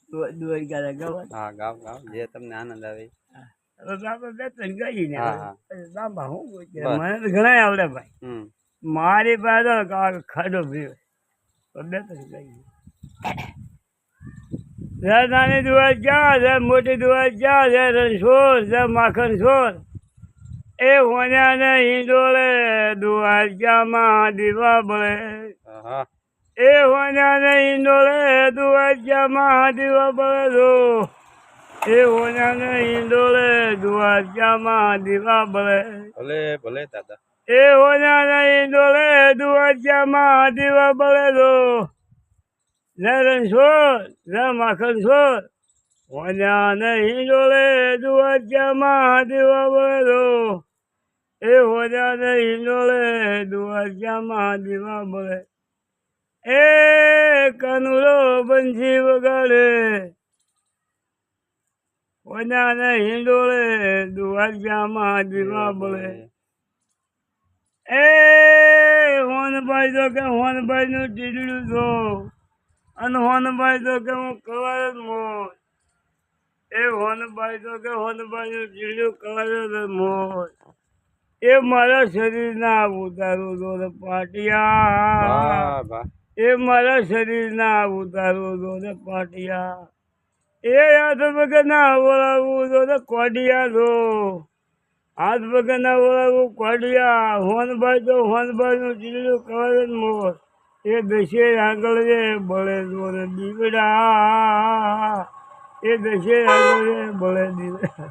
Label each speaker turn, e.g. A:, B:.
A: દ્વારકા ગાવ.
B: હા ગાવ ગાવ જે તમને આનંદ આવે.
A: આપણે બે ત્રણ ગઈ ને
B: હા હા
A: બાબા હું
B: બસ.
A: મને તો ઘણા આવડે ભાઈ.
B: હમ
A: મારી પાસે ખાડો ભીયો બે ત્રણ ગઈ. જય નાની દ્વારકા, જય મોટી દ્વારકા, જય રણછોડ, જય માખણ છોડ. એ હોન્યા ને હિંડોળે દ્વારકામાં દીવા બળે.
B: હા
A: એ હોન્યા ને હિંડોળે દ્વારકામાં દીવા બળે દો. એ હોન્યા ને હિંડોળે દ્વારકામાં દીવા બળે.
B: ભલે ભલે દાદા.
A: એ હોન્યા ને હિંડોળે દ્વારકામાં દીવા બળે દો. જય રણછોડ, જય માખણ છોડ. હોન્યા ને હિંડોળે દ્વારકામાં દીવા બળે દો. એ હોન્યા ને હિંડોળે દ્વારકામાં દીવા બળે. એ કનુરો બંસી વગાડે. હોન્યા ને હિંડોળે દ્વારકામાં દીવા બળે. એ હોનભાઈ તો કે હોનભાઈ નું ટીડડું છો. અને હોનભાઈ તો કે હું કવાર જ મોર. એ હોનભાઈ તો કે હોનભાઈ નું ટીડડું કવાર જ મોર. એ મારા શરીરના ઉતારું દો ને પાટિયા.
B: વાહ
A: એ મારા શરીરના ઉતારું દો ને પાટિયા. એ હાથ વગરના વળાવું દો ને કોડિયા દો. હાથ વગરના વળાવું કોડિયા. હોનભાઈ તો હોનભાઈ નું ટીડડું કવાર જ મોર. એ દશે આગળ રે બળે દો ને દીવડા. એ દશે આગળ રે બળે દીવડા.